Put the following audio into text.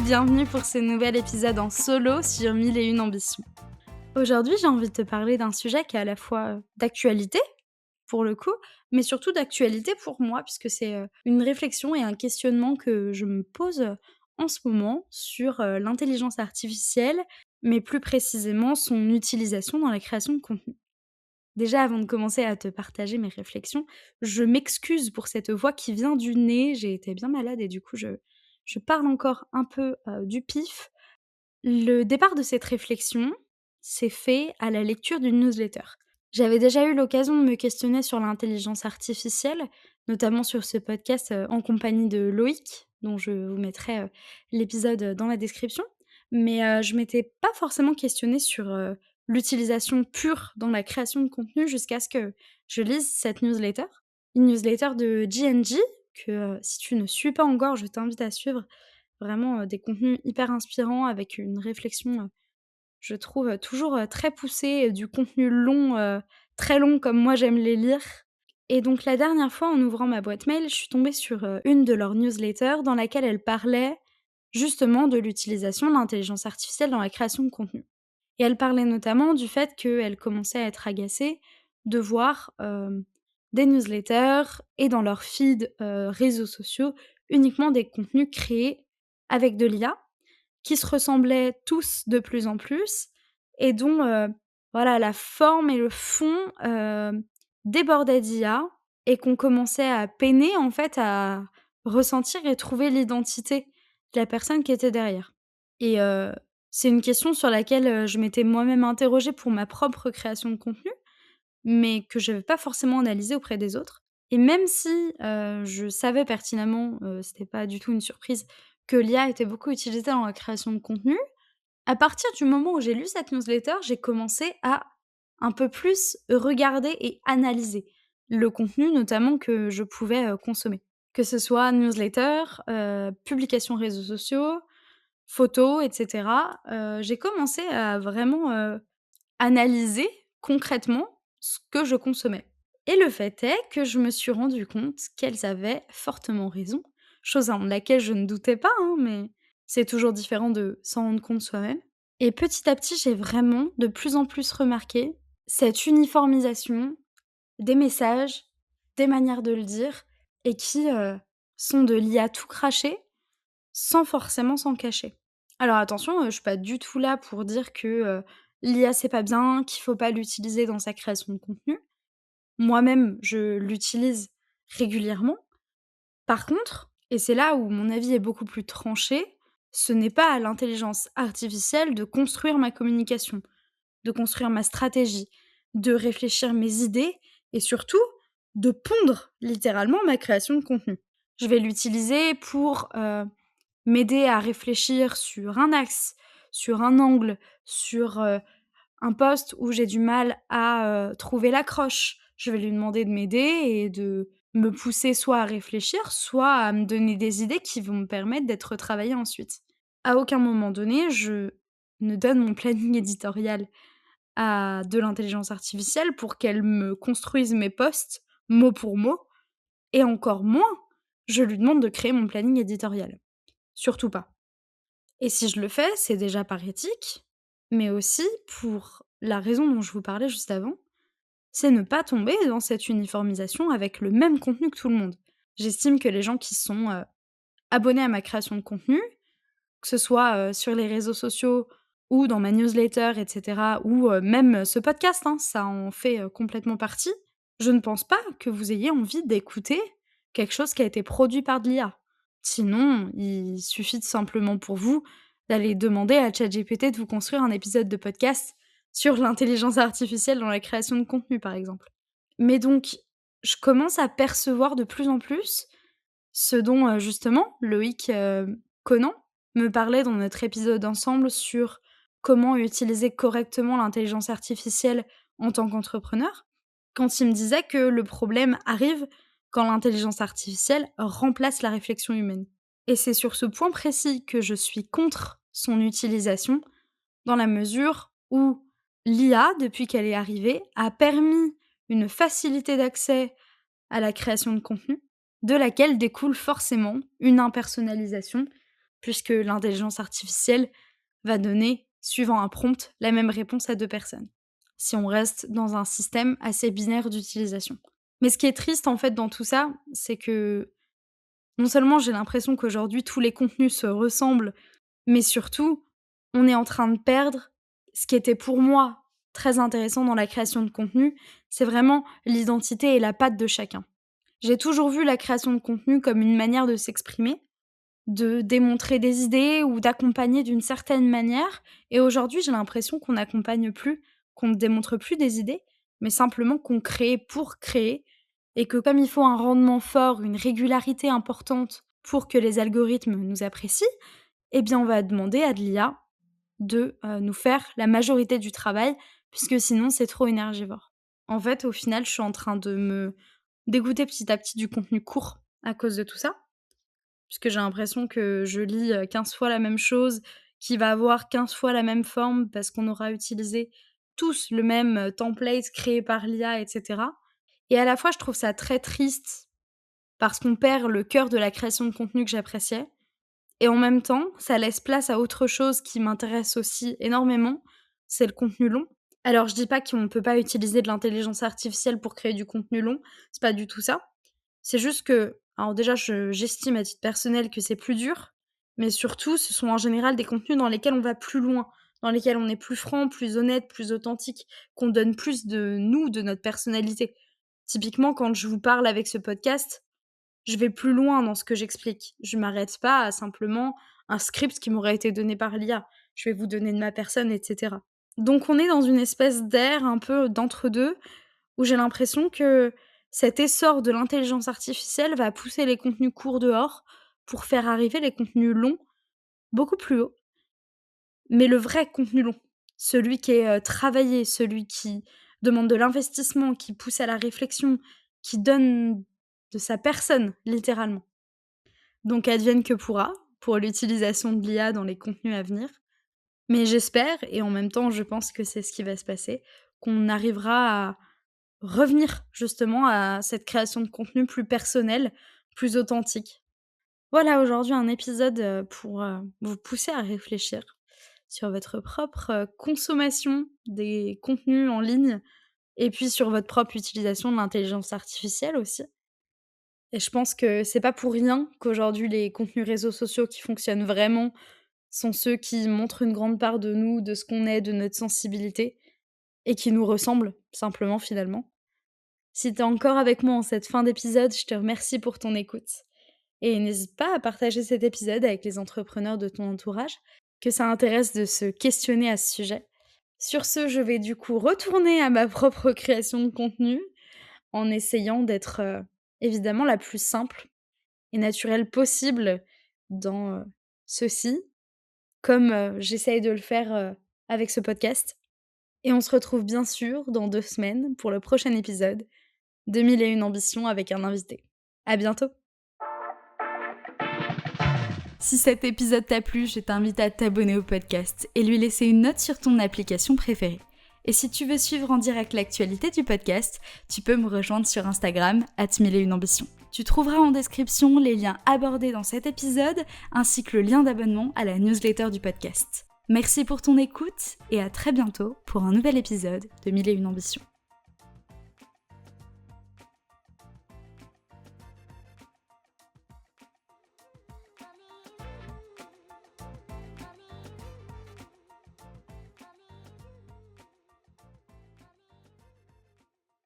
bienvenue pour ce nouvel épisode en solo sur Mille et une ambitions. Aujourd'hui, j'ai envie de te parler d'un sujet qui est à la fois d'actualité, pour le coup, mais surtout d'actualité pour moi, puisque c'est une réflexion et un questionnement que je me pose en ce moment sur l'intelligence artificielle, mais plus précisément son utilisation dans la création de contenu. Déjà, avant de commencer à te partager mes réflexions, je m'excuse pour cette voix qui vient du nez. J'ai été bien malade et du coup, je parle encore un peu du pif. Le départ de cette réflexion s'est fait à la lecture d'une newsletter. J'avais déjà eu l'occasion de me questionner sur l'intelligence artificielle, notamment sur ce podcast en compagnie de Loïc, dont je vous mettrai l'épisode dans la description. Mais je m'étais pas forcément questionnée sur l'utilisation pure dans la création de contenu jusqu'à ce que je lise cette newsletter. Une newsletter de G&G que si tu ne suis pas encore, je t'invite à suivre. Vraiment, des contenus hyper inspirants avec une réflexion, je trouve, toujours, très poussée, du contenu long, très long comme moi j'aime les lire. Et donc la dernière fois, en ouvrant ma boîte mail, je suis tombée sur, une de leurs newsletters dans laquelle elle parlait justement de l'utilisation de l'intelligence artificielle dans la création de contenu. Et elle parlait notamment du fait qu'elle commençait à être agacée de voir, des newsletters et dans leur feed, réseaux sociaux, uniquement des contenus créés avec de l'IA, qui se ressemblaient tous de plus en plus et dont, voilà, la forme et le fond, débordaient d'IA et qu'on commençait à peiner, en fait, à ressentir et trouver l'identité de la personne qui était derrière. Et c'est une question sur laquelle, je m'étais moi-même interrogée pour ma propre création de contenu, mais que j'avais pas forcément analysée auprès des autres. Et même si, je savais pertinemment, c'était pas du tout une surprise, que l'IA était beaucoup utilisée dans la création de contenu, à partir du moment où j'ai lu cette newsletter, j'ai commencé à un peu plus regarder et analyser le contenu, notamment que je pouvais, consommer. Que ce soit newsletter, publications réseaux sociaux, photos et cetera. J'ai commencé à vraiment, analyser concrètement ce que je consommais. Et le fait est que je me suis rendu compte qu'elles avaient fortement raison, chose en laquelle je ne doutais pas, hein, mais c'est toujours différent de s'en rendre compte soi-même. Et petit à petit, j'ai vraiment de plus en plus remarqué cette uniformisation des messages, des manières de le dire et qui, sont de l'IA tout craché, sans forcément s'en cacher. Alors attention, je suis pas du tout là pour dire que, l'IA c'est pas bien, qu'il faut pas l'utiliser dans sa création de contenu. Moi-même, je l'utilise régulièrement. Par contre, et c'est là où mon avis est beaucoup plus tranché, ce n'est pas à l'intelligence artificielle de construire ma communication, de construire ma stratégie, de réfléchir mes idées et surtout de pondre littéralement ma création de contenu. Je vais l'utiliser pour, m'aider à réfléchir sur un axe, sur un angle, sur, un poste où j'ai du mal à, trouver l'accroche. Je vais lui demander de m'aider et de me pousser soit à réfléchir, soit à me donner des idées qui vont me permettre d'être retravaillées ensuite. À aucun moment donné, je ne donne mon planning éditorial à de l'intelligence artificielle pour qu'elle me construise mes posts mot pour mot et encore moins, je lui demande de créer mon planning éditorial. Surtout pas. Et si je le fais, c'est déjà par éthique, mais aussi pour la raison dont je vous parlais juste avant, c'est ne pas tomber dans cette uniformisation avec le même contenu que tout le monde. J'estime que les gens qui sont, abonnés à ma création de contenu, que ce soit, sur les réseaux sociaux ou dans ma newsletter et cetera ou, même ce podcast, hein, ça en fait, complètement partie. Je ne pense pas que vous ayez envie d'écouter quelque chose qui a été produit par de l'IA. Sinon, il suffit de simplement pour vous d'aller demander à ChatGPT de vous construire un épisode de podcast sur l'intelligence artificielle dans la création de contenu, par exemple. Mais donc, je commence à percevoir de plus en plus ce dont, justement Loïc, Conan me parlait dans notre épisode ensemble sur comment utiliser correctement l'intelligence artificielle en tant qu'entrepreneur, quand il me disait que le problème arrive quand l'intelligence artificielle remplace la réflexion humaine. Et c'est sur ce point précis que je suis contre son utilisation, dans la mesure où l'IA, depuis qu'elle est arrivée, a permis une facilité d'accès à la création de contenu, de laquelle découle forcément une impersonnalisation, puisque l'intelligence artificielle va donner, suivant un prompt, la même réponse à 2 personnes, si on reste dans un système assez binaire d'utilisation. Mais ce qui est triste, en fait, dans tout ça, c'est que non seulement j'ai l'impression qu'aujourd'hui tous les contenus se ressemblent, mais surtout, on est en train de perdre ce qui était pour moi très intéressant dans la création de contenu, c'est vraiment l'identité et la patte de chacun. J'ai toujours vu la création de contenu comme une manière de s'exprimer, de démontrer des idées ou d'accompagner d'une certaine manière, et aujourd'hui, j'ai l'impression qu'on n'accompagne plus, qu'on ne démontre plus des idées, mais simplement qu'on crée pour créer, et que comme il faut un rendement fort, une régularité importante pour que les algorithmes nous apprécient, eh bien, on va demander à de l'IA de, nous faire la majorité du travail, puisque sinon c'est trop énergivore. En fait, au final, je suis en train de me dégoûter petit à petit du contenu court à cause de tout ça, puisque j'ai l'impression que je lis, 15 fois la même chose, qui va avoir 15 fois la même forme parce qu'on aura utilisé tous le même, template créé par l'IA et cetera, et à la fois, je trouve ça très triste parce qu'on perd le cœur de la création de contenu que j'appréciais, et en même temps, ça laisse place à autre chose qui m'intéresse aussi énormément, c'est le contenu long. Alors je dis pas qu'on ne peut pas utiliser de l'intelligence artificielle pour créer du contenu long, c'est pas du tout ça. C'est juste que alors déjà j'estime à titre personnel que c'est plus dur, mais surtout ce sont en général des contenus dans lesquels on va plus loin, dans lesquels on est plus franc, plus honnête, plus authentique, qu'on donne plus de nous, de notre personnalité. Typiquement quand je vous parle avec ce podcast, je vais plus loin dans ce que j'explique. Je m'arrête pas à simplement un script qui m'aurait été donné par l'IA. Je vais vous donner de ma personne, et cetera. Donc on est dans une espèce d'ère un peu d'entre-deux, où j'ai l'impression que cet essor de l'intelligence artificielle va pousser les contenus courts dehors pour faire arriver les contenus longs beaucoup plus haut. Mais le vrai contenu long, celui qui est, travaillé, celui qui demande de l'investissement, qui pousse à la réflexion, qui donne de sa personne, littéralement. Donc advienne que pourra, pour l'utilisation de l'IA dans les contenus à venir. Mais j'espère, et en même temps je pense que c'est ce qui va se passer, qu'on arrivera à revenir justement à cette création de contenu plus personnelle, plus authentique. Voilà, aujourd'hui un épisode, pour, vous pousser à réfléchir sur votre propre, consommation des contenus en ligne et puis sur votre propre utilisation de l'intelligence artificielle aussi. Et je pense que c'est pas pour rien qu'aujourd'hui les contenus réseaux sociaux qui fonctionnent vraiment sont ceux qui montrent une grande part de nous, de ce qu'on est, de notre sensibilité et qui nous ressemblent simplement finalement. Si tu es encore avec moi en cette fin d'épisode, je te remercie pour ton écoute et n'hésite pas à partager cet épisode avec les entrepreneurs de ton entourage que ça intéresse de se questionner à ce sujet. Sur ce, je vais du coup retourner à ma propre création de contenu en essayant d'être, évidemment la plus simple et naturelle possible dans, ceci, comme, j'essaye de le faire, avec ce podcast, et on se retrouve bien sûr dans 2 semaines pour le prochain épisode de 1001 ambitions avec un invité. À bientôt! Si cet épisode t'a plu, je t'invite à t'abonner au podcast et lui laisser une note sur ton application préférée. Et si tu veux suivre en direct l'actualité du podcast, tu peux me rejoindre sur Instagram @1001ambitions. Tu trouveras en description les liens abordés dans cet épisode ainsi que le lien d'abonnement à la newsletter du podcast. Merci pour ton écoute et à très bientôt pour un nouvel épisode de 1001 ambitions.